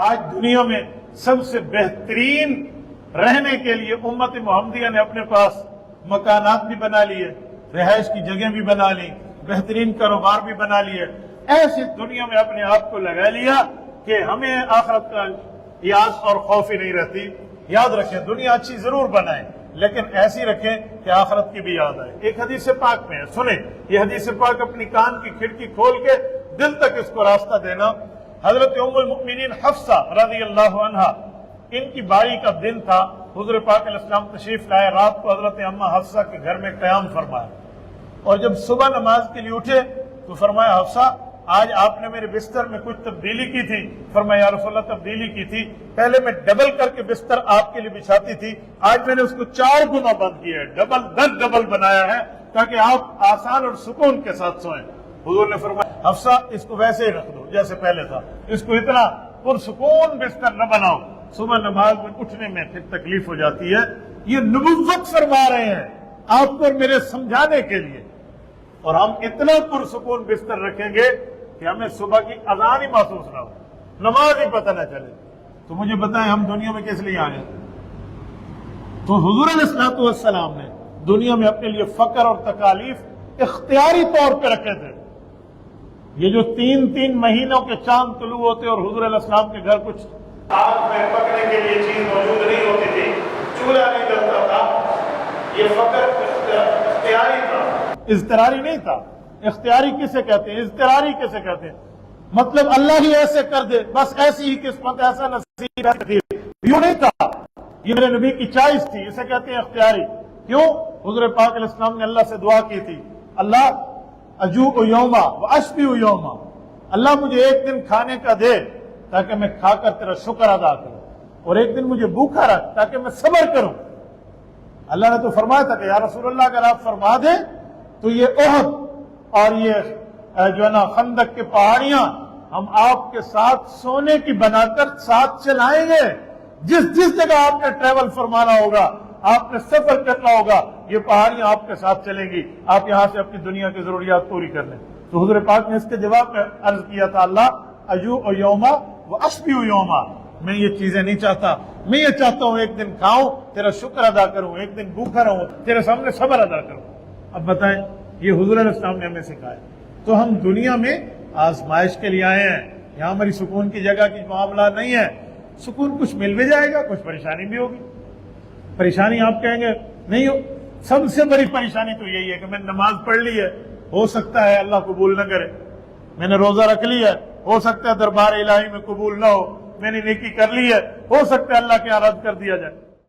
آج دنیا میں سب سے بہترین رہنے کے لیے امت محمدیہ نے اپنے پاس مکانات بھی بنا لیے، رہائش کی جگہ بھی بنا لی، بہترین کاروبار بھی بنا لیے، ایسی دنیا میں اپنے آپ کو لگا لیا کہ ہمیں آخرت کا یاد اور خوف ہی نہیں رہتی۔ یاد رکھیں، دنیا اچھی ضرور بنائیں لیکن ایسی رکھیں کہ آخرت کی بھی یاد آئے۔ ایک حدیث پاک میں ہے، سنیں یہ حدیث پاک، اپنی کان کی کھڑکی کھول کے دل تک اس کو راستہ دینا۔ حضرت ام المؤمنین حفصہ رضی اللہ عنہا، ان کی باری کا دن تھا، حضور پاک علیہ السلام تشریف لائے، رات کو حضرت اماں حفصہ کے گھر میں قیام فرمایا، اور جب صبح نماز کے لیے اٹھے تو فرمایا حفصہ آج آپ نے میرے بستر میں کچھ تبدیلی کی تھی؟ فرمایا یا رسول اللہ تبدیلی کی تھی، پہلے میں ڈبل کر کے بستر آپ کے لیے بچھاتی تھی، آج میں نے اس کو 4 گنا بند کیا ہے، ڈبل بنایا ہے تاکہ آپ آسان اور سکون کے ساتھ سوئیں۔ حضور نے فرمایا حفصہ اس کو ویسے ہی رکھ دو جیسے پہلے تھا، اس کو اتنا پرسکون بستر نہ بناؤ، صبح نماز میں اٹھنے میں پھر تکلیف ہو جاتی ہے۔ یہ نبوت فرما رہے ہیں آپ کو اور میرے سمجھانے کے لیے، اور ہم اتنا پرسکون بستر رکھیں گے کہ ہمیں صبح کی اذان ہی محسوس نہ ہو، نماز ہی پتہ نہ چلے۔ تو مجھے بتائیں ہم دنیا میں کس لیے آئے؟ تو حضور علیہ السلام نے دنیا میں اپنے لیے فقر اور تکالیف اختیاری طور پہ رکھے تھے۔ یہ جو 3 مہینوں کے چاند طلوع ہوتے اور حضور علیہ السلام کے گھر کچھ آگ میں پکنے کے لیے چیز موجود نہیں ہوتی تھی، چولہا نہیں جلتا تھا، یہ فقر اختیاری تھا، اضطراری نہیں تھا۔ اختیاری کسے کہتے ہیں؟ اضطراری کسے کہتے ہیں؟ مطلب اللہ ہی ایسے کر دے، بس ایسی ہی قسمت، ایسا نصیب ہے، یوں نہیں تھا، یہ میرے نبی کی چائس تھی، اسے کہتے ہیں اختیاری۔ کیوں؟ حضور پاک علیہ السلام نے اللہ سے دعا کی تھی، اللہ اجوع یوما واشبع یوما، اللہ مجھے ایک دن کھانے کا دے تاکہ میں کھا کر تیرا شکر ادا کروں، اور ایک دن مجھے بھوکا رکھ تاکہ میں صبر کروں۔ اللہ نے تو فرمایا تھا کہ یا رسول اللہ اگر آپ فرما دیں تو یہ احد اور یہ جو ہے نا خندق کے پہاڑیاں ہم آپ کے ساتھ سونے کی بنا کر ساتھ چلائیں گے، جس جگہ آپ نے ٹریول فرمانا ہوگا، آپ نے سفر کرنا ہوگا، یہ پہاڑیاں آپ کے ساتھ چلیں گی، آپ یہاں سے اپنی دنیا کی ضروریات پوری کر لیں۔ تو حضور پاک نے اس کے جواب میں عرض کیا تھا، اللہ اجوع یوما واشبع یوما، میں یہ چیزیں نہیں چاہتا، میں یہ چاہتا ہوں ایک دن کھاؤں تیرا شکر ادا کروں، ایک دن بھوکا رہوں تیرے سامنے صبر ادا کروں۔ اب بتائیں یہ حضور علیہ السلام نے ہمیں سکھایا۔ تو ہم دنیا میں آزمائش کے لیے آئے ہیں، یہاں ہماری سکون کی جگہ کی معاملات نہیں ہے۔ سکون کچھ مل بھی جائے گا، کچھ پریشانی بھی ہوگی۔ پریشانی آپ کہیں گے نہیں ہو، سب سے بڑی پریشانی تو یہی ہے کہ میں نے نماز پڑھ لی ہے، ہو سکتا ہے اللہ قبول نہ کرے، میں نے روزہ رکھ لی ہے، ہو سکتا ہے دربار الہی میں قبول نہ ہو، میں نے نیکی کر لی ہے، ہو سکتا ہے اللہ کے یہاں رد کر دیا جائے۔